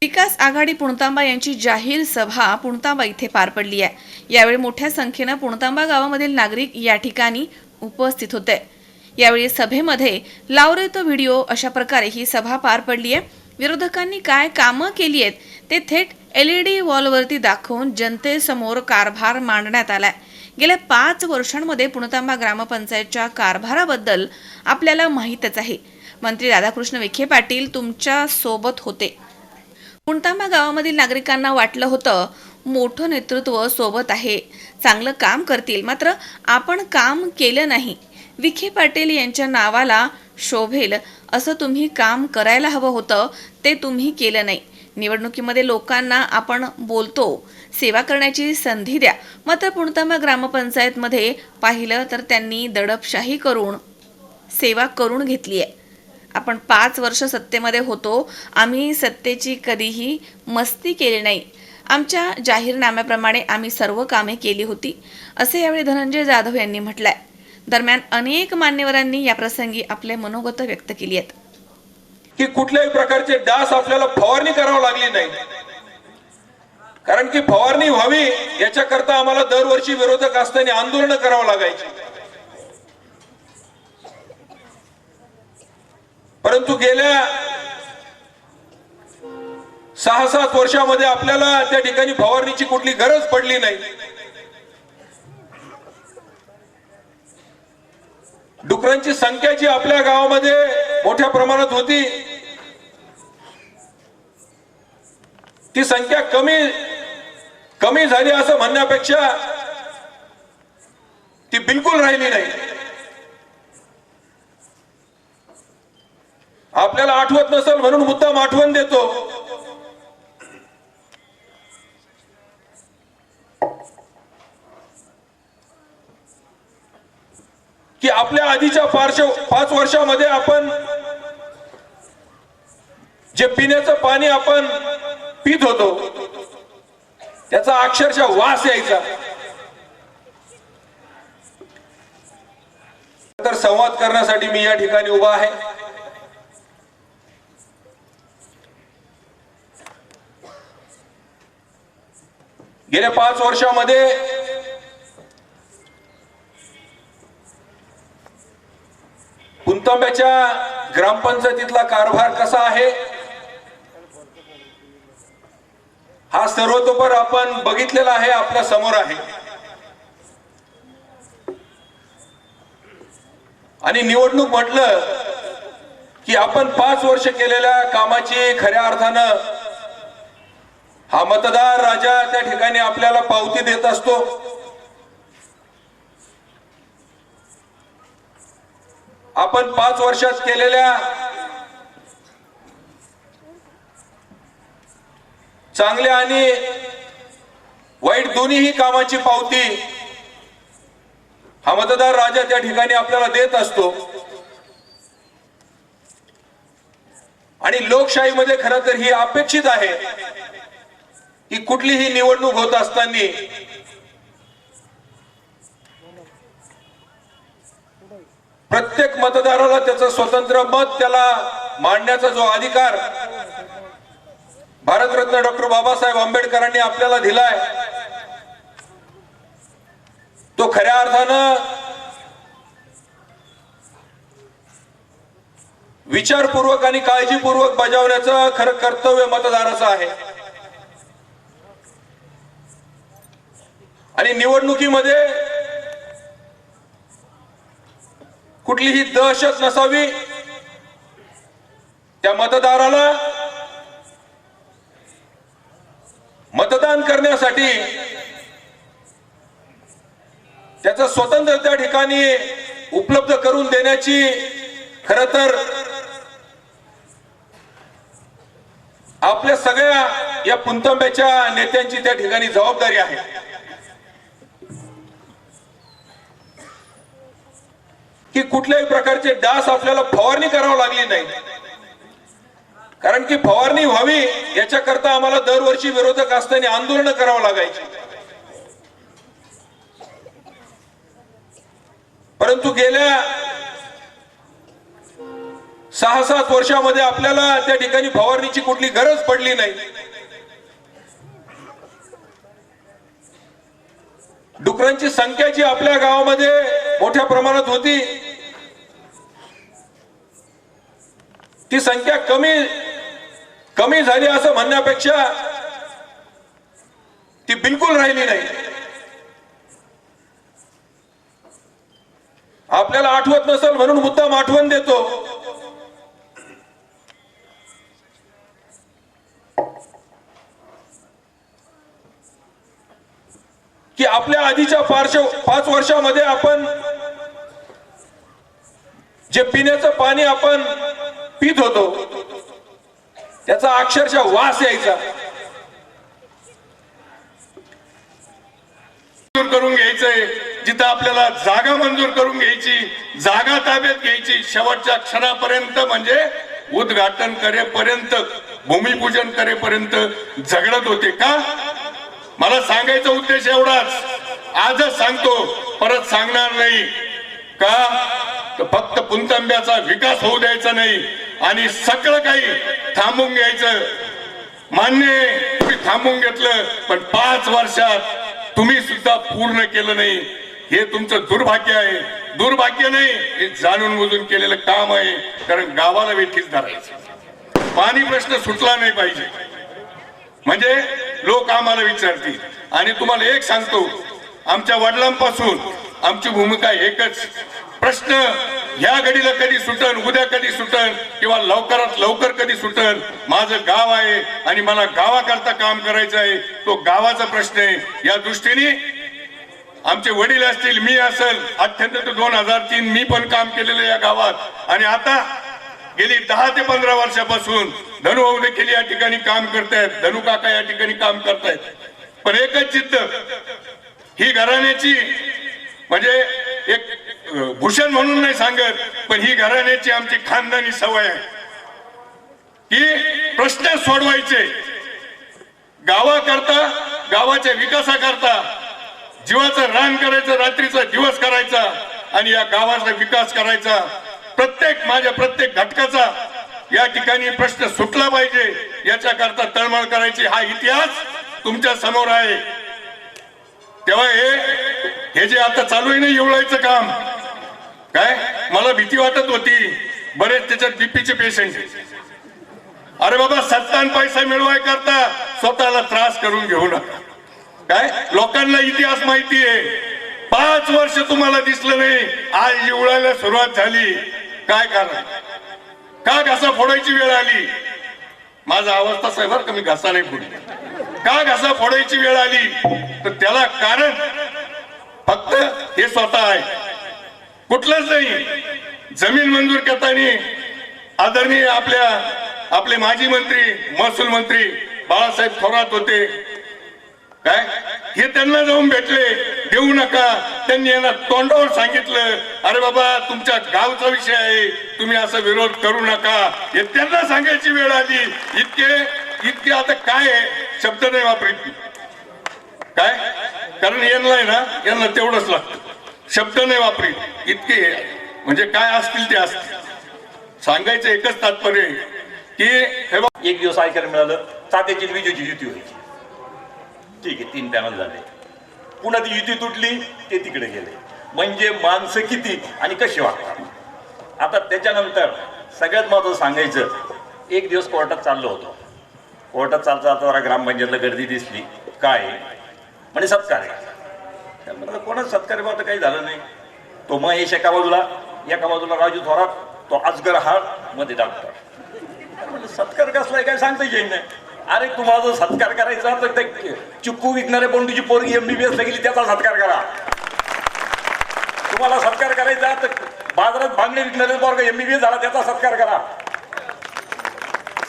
विकास आघाडी पुणतांबा यांची जाहीर सभा पुणतांबा इथे पार पडली आहे। यावेळी मोठ्या संख्येने पुणतांबा गावामधील नागरिक या ठिकाणी उपस्थित होते। यावेळी सभेमध्ये लाव रे तो व्हिडिओ अशा प्रकारे ही सभा पार पडली आहे। विरोधकांनी काय कामं केली आहेत ते थेट LED वॉलवरती दाखवून जनतेसमोर कारभार मांडण्यात आलाय। गेल्या 5 वर्षांमध्ये पुणतांबा ग्रामपंचायतच्या कारभाराबद्दल आपल्याला माहीतच आहे। मंत्री राधाकृष्ण विखे पाटील तुमच्या सोबत होते। पुणतांबा गावामधील नागरिकांना वाटलं होतं मोठं नेतृत्व सोबत आहे, चांगलं काम करतील, मात्र आपण काम केलं नाही। विखे पाटील यांच्या नावाला शोभेल असं तुम्ही काम करायला हवं होतं, ते तुम्ही केलं नाही। निवडणुकीमध्ये लोकांना आपण बोलतो सेवा करण्याची संधी द्या, मात्र पुणतांबा ग्रामपंचायतमध्ये पाहिलं तर त्यांनी दडपशाही करून सेवा करून घेतली आहे। आपण 5 वर्ष सत्तेमध्ये होतो, आम्ही सत्तेची कधीही मस्ती केली नाही। आमच्या जाहीरनाम्याप्रमाणे आम्ही सर्व कामे केली होती, असे यावेळी धनंजय जाधव यांनी म्हटलंय। दरम्यान अनेक मान्यवरांनी या प्रसंगी आपले मनोगत व्यक्त केली आहेत की कुठल्याही प्रकारचे डास आपल्याला फवारणी करावी लागली नाही, कारण की फवारणी व्हावी याच्याकरता आम्हाला दरवर्षी विरोधक असताना आंदोलन करावं लागायची। परंतु गेल्या 6-7 वर्षामध्ये आपल्याला त्या ठिकाणी फवारणीची कुठली गरज पडली नाही। डुकरांची संख्या जी आपल्या गावामध्ये मोठ्या प्रमाणात होती, ती संख्या कमी झाली असं म्हणण्यापेक्षा ती बिलकुल राहिली नाही। आपल्याला आठवत नसेल म्हणून मुद्दाम आठवण देतो की आपल्या आधीच्या 5 वर्षामध्ये आपण जे पिण्याचं पाणी आपण पित होतो त्याचा अक्षरशः वास यायचा। तर संवाद करण्यासाठी मी या ठिकाणी उभा आहे। गेल्या 5 वर्षामध्ये पुणतांब्याच्या ग्रामपंचायतीतला कारभार कसा आहे हा सर्वतोपर आपण बघितलेला आहे, आपल्या समोर आहे। आणि निवडणूक म्हटलं की आपण 5 वर्ष केलेल्या कामाची खऱ्या अर्थानं हा मतदार राजा त्या ठिकाणी आपल्याला पावती देत असतो। आपण 5 वर्षात केलेल्या चांगल्या आणि वाईट दोन्हीही कामाची पावती हा मतदार राजा त्या ठिकाणी आपल्याला देत असतो। आणि लोकशाहीमध्ये खरं तर ही अपेक्षित आहे की कुठलीही निवडणूक होत असताना प्रत्येक मतदाराला त्याचं स्वतंत्र मत त्याला मांडण्याचा जो अधिकार भारतरत्न डॉक्टर बाबासाहेब आंबेडकरांनी आपल्याला दिलाय, तो खऱ्या अर्थानं विचारपूर्वक आणि काळजीपूर्वक बजावण्याचं खरं कर्तव्य मतदाराचं आहे। आणि निवडणुकीमध्ये कुठलीही दहशत नसावी, त्या मतदाराला मतदान करण्यासाठी त्याचं स्वतंत्र त्या ठिकाणी उपलब्ध करून देण्याची खरं तर आपल्या सगळ्या या पुणतांब्याच्या नेत्यांची त्या ठिकाणी जबाबदारी आहे। की कुठल्याही प्रकारचे डास आपल्याला फवारणी करावी लागली नाही, कारण की फवारणी व्हावी याच्याकरता आम्हाला दरवर्षी विरोधक असताना आंदोलन करावं लागायची। परंतु गेल्या 6-7 वर्षामध्ये आपल्याला त्या ठिकाणी फवारणीची कुठली गरज पडली नाही. डुकरांची संख्या जी आपल्या गावामध्ये मोठ्या प्रमाणात होती ती संख्या कमी झाली असं म्हणण्यापेक्षा ती बिलकुल राहिली नाही. आपल्याला आठवत नसेल म्हणून मुद्दाम आठवण देतो. की आपल्या आधीच्या 5 वर्षामध्ये आपण जे पिण्याचं पाणी आपण पित होतो त्याचा अक्षरशः वास यायचा. करून घ्यायचंय, जिथं आपल्याला जागा मंजूर करून घ्यायची, जागा ताब्यात घ्यायची, शेवटच्या क्षणापर्यंत म्हणजे उद्घाटन करेपर्यंत, भूमिपूजन करेपर्यंत झगडत होते. का? मला सांगायचा उद्देश एवढाच, आजच सांगतो, परत सांगणार नाही. का? फक्त पुणतांब्याचा विकास होऊ द्यायचा नाही आणि सगळं काही थांबून घ्यायचं. मान्य तुम्ही थांबून घेतलं, पण 5 वर्षात तुम्ही सुद्धा पूर्ण केलं नाही. हे तुमचं दुर्भाग्य आहे. दुर्भाग्य नाही, हे जाणून बुजून केलेलं काम आहे. कारण गावाला वेठीच धरायचं, पाणी प्रश्न सुटला नाही पाहिजे. म्हणजे लोक आम्हाला विचारतील. आणि तुम्हाला एक सांगतो, आमच्या वडिलांपासून आमची भूमिका एकच. प्रश्न ह्या घडीला कधी सुटन, उद्या कधी सुटन, किंवा लवकरात लवकर कधी सुटन. माझं गाव आहे आणि मला गावाकरता काम करायचं आहे. तो गावाचा प्रश्न आहे. या दृष्टीने आमचे वडील असतील, मी असेल, 98 ते 2003 मी पण काम केलेलं या गावात. आणि आता गेली 10 ते 15 वर्षापासून धनुभाऊ देखील या ठिकाणी काम करतायत, धनु काका या ठिकाणी काम करतायत. पण एकच जिद्द, ही घराण्याची, म्हणजे एक भूषण म्हणून नाही सांगत, पण ही घराण्याची आमची खानदानी सवय आहे की प्रश्न सोडवायचे, गावाकरता, गावाच्या विकासाकरता जीवाचं रान करायचं, रात्रीचा दिवस करायचा आणि या गावाचा विकास करायचा. माझ्या प्रत्येक घटकाचा या ठिकाणी प्रश्न सुटला पाहिजे, याच्याकरता तळमळ करायची. हा इतिहास तुमच्या समोर आहे. तेव्हा हे जे आता चालू आहे ना, एवढायचं काम, काय मला भीती वाटत होती. बरेच त्याच्यात बीपीचे पेशंट. अरे बाबा, सत्ता आणि पैसा मिळवाय करता स्वतःला त्रास करून घेऊ नका. काय लोकांना इतिहास माहिती आहे. 5 वर्ष तुम्हाला दिसलं नाही, आज जिवळायला सुरुवात झाली. काय कारण? का घासा फोडायची वेळ आली? माझा आवाज तसा आहे बरं का, मी घासा नाही फोडली. का घासा फोडायची वेळ आली? तर त्याला कारण फक्त हे स्वतः आहे, कुठलंच नाही. जमीन मंजूर करताना आदरणीय आपले माजी मंत्री, महसूल मंत्री बाळासाहेब थोरात होते. काय हे त्यांना जाऊन भेटले, देऊ नका. त्यांनी यांना तोंडावर सांगितलं, अरे बाबा, तुमच्या गावचा विषय आहे, तुम्ही असा विरोध करू नका. हे त्यांना सांगायची वेळ आली. इतके आता काय शब्द नाही वापरत. काय? कारण यांना तेवढंच लागतं, शब्द नाही वापरीत. इतके म्हणजे काय असतील ते असतील. सांगायचं एकच तात्पर्य की हे बघ, एक दिवस ऐकायला मिळालं तात्याची विजेची युती व्हायची. ठीक आहे, 3 पॅनल झाले. पुन्हा ती युती तुटली, ते तिकडे गेले. म्हणजे माणसं किती आणि कशी वागतात. आता त्याच्यानंतर सगळ्यात महत्त्वाचं सांगायचं, एक दिवस कोर्टात चाललो होतो. कोर्टात चालता जरा ग्रामपंचायतला गर्दी दिसली. काय म्हणजे सत्कार आहे. म्हणलं कोणाच सत्कार आहे? काही झालं नाही. तो महेश एका बाजूला राजू थोरात, तो अजगर हाड, मध्ये डॉक्टर. सत्कार कसलाय काय सांगता येईल नाही. अरे तुम्हाला सत्कार करायचा तर ते चिक्कू विकणारे बंडूची पोरगी MBBS ला गेली, त्याचा सत्कार करा. तुम्हाला सत्कार करायचा तर बाजारात भांगडे विकणारे पोरगा MBBS झाला, त्याचा सत्कार करा.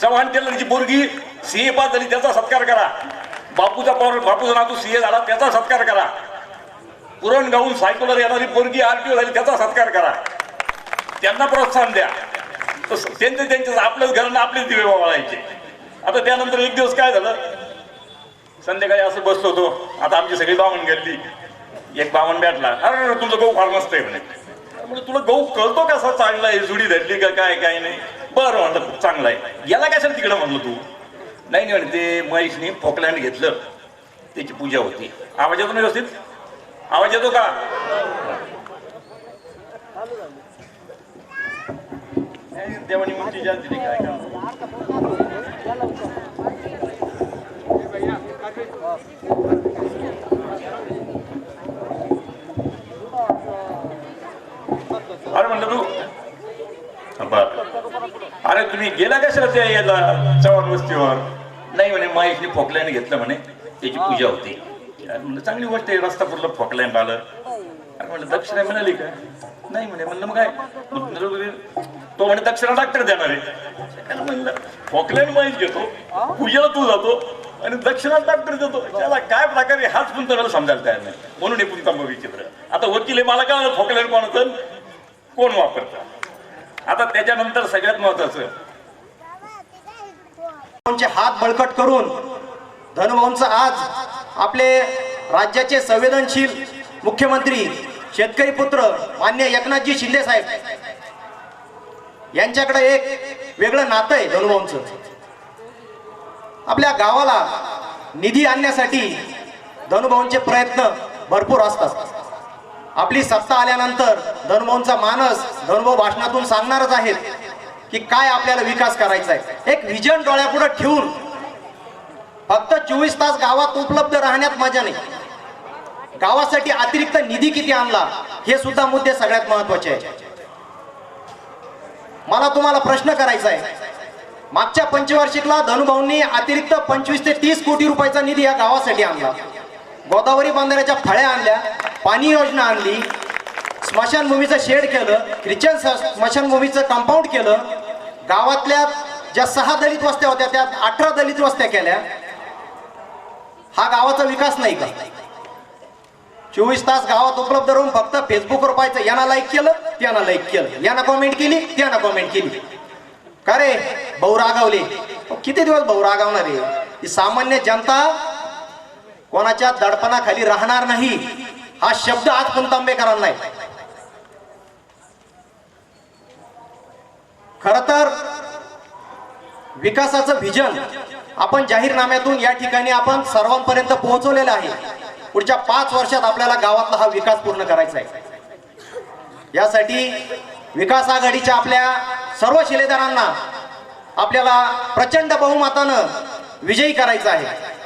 चव्हाण टेलरची पोरगी CA पास झाली, त्याचा सत्कार करा. बापूचा नातू CA झाला, त्याचा सत्कार करा. पुरण गाऊन सायकलवर येणारी पोरगी RTO झाली, त्याचा सत्कार करा. त्यांना प्रोत्साहन द्या. त्यांचं आपल्याच घरांना आपलेच दिवे वाळायचे. आता त्यानंतर एक दिवस काय झालं, संध्याकाळी असं बसलो होतो. आता आमची सगळी बामण गेली. एक बामण भेटला, अरे तुमचं गहू फार मस्त आहे म्हणे. त्यामुळे तुला गहू कळतो कसा चांगला आहे, जुडी धरली का काय नाही. बरं म्हणलं चांगला आहे, याला कशाला तिकडं म्हणलं तू. नाही म्हणे ते महेशने फोकलँड घेतलं, त्याची पूजा होती. आवाज येतो ना व्यवस्थित, आवाज येतो का. देवानी मूर्ती जास्त दिली काय का. अरे म्हणलं तू अरे तुम्ही गेला कशाला त्या याला चव्हाण वस्तीवर. नाही म्हणे महेशने फोकलँड घेतलं म्हणे, त्याची पूजा होती. म्हणलं चांगली गोष्ट आहे, रस्ता पुरला फोकलँड आलं. अरे म्हणलं दक्षिणा मिळाली का. नाही म्हणे. म्हणलं मग काय. तो म्हणे दक्षिणा डॉक्टर देणार आहे. म्हणलं फोकलँड महेश घेतो, पूजेला तू जातो आणि दक्षिणा डॉक्टर देतो, त्याला काय प्रकारे हाच पण मला समजायला तयार नाही. म्हणून हे पुन्हा विचित्र. आता वकील आहे, मला काय फोकलँड कोणाचं कोण वापरतं. आता त्याच्यानंतर सगळ्यात महत्वाचं हात बळकट करून धनुभाऊंचं आज आपले राज्याचे संवेदनशील मुख्यमंत्री शेतकरी पुत्र मान्य एकनाथजी शिंदे साहेब यांच्याकडे एक वेगळं नातं आहे. धनुभाऊंचं आपल्या गावाला निधी आणण्यासाठी धनुभाऊंचे प्रयत्न भरपूर असतात. आपली सत्ता आल्यानंतर धनुभाऊंचा मानस धनुभाऊ भाषणातून सांगणारच आहेत की काय आपल्याला विकास करायचा आहे. एक विजन डोळ्यापुढे ठेवून फक्त 24 तास गावात उपलब्ध राहण्यात मजा नाही, गावासाठी अतिरिक्त निधी किती आणला हे सुद्धा मुद्दे सगळ्यात महत्वाचे आहे. मला तुम्हाला प्रश्न करायचा आहे, मागच्या पंचवार्षिकला धनुभाऊंनी अतिरिक्त 25 ते 30 कोटी रुपयाचा निधी या गावासाठी आणला. गोदावरी बंधाऱ्याच्या फळ्या आणल्या, पाणी योजना आणली, स्मशानभूमीचं शेड केलं, ख्रिश्चन स्मशानभूमीचं कंपाऊंड केलं, गावातल्या ज्या 6 दलित वस्त्या होत्या त्यात 18 दलित वस्त्या केल्या. हा गावाचा विकास नाही का. 24 तास गावात उपलब्ध राहून फक्त फेसबुकवर पाहायचं, यानं लाईक केलं त्यानं लाईक केलं, यानं कॉमेंट केली त्यानं कॉमेंट केली. का रे भाऊ रागावले. किती दिवस भाऊ रागावणार आहे. ही सामान्य जनता कोणाच्या दडपणाखाली राहणार नाही, हा शब्द आज पुणतांबेकरांना आहे. खर तर विकासाचं विजन आपण जाहीरनाम्यातून या ठिकाणी आपण सर्वांपर्यंत पोहोचवलेलं आहे. पुढच्या 5 वर्षात आपल्याला गावातला हा विकास पूर्ण करायचा आहे. यासाठी विकास आघाडीच्या आपल्या सर्व शिलेदारांना आपल्याला प्रचंड बहुमतानं विजयी करायचं आहे.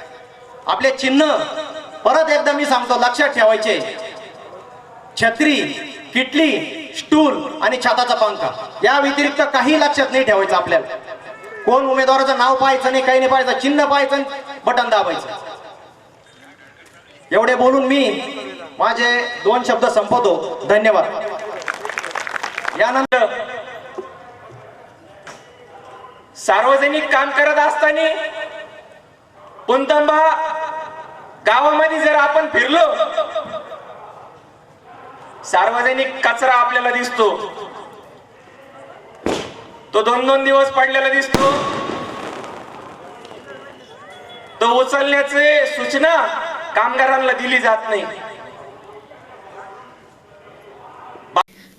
आपले चिन्ह परत एकदा मी सांगतो, लक्षात ठेवायचे. छत्री, किटली, स्टूल आणि छताचा पंखा, या व्यतिरिक्त काही लक्षात नाही ठेवायचं. आपल्याला कोण उमेदवाराचं नाव पाहायचं नाही, काही नाही पाहायचं, चिन्ह पाहायचं, बटन दाबायचं. एवढे बोलून मी माझे 2 शब्द संपवतो. धन्यवाद. यानंतर सार्वजनिक काम करत असताना पुणतांबा गावामध्ये जर आपण फिरलो, सार्वजनिक कचरा आपल्याला दिसतो, तो 2-2 दिवस पडलेला दिसतो. तो उचलण्याचे सूचना कामगारांना दिली जात नाही.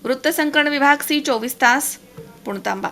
वृत्तसंकलन विभाग सी 24 तास पुणतांबा.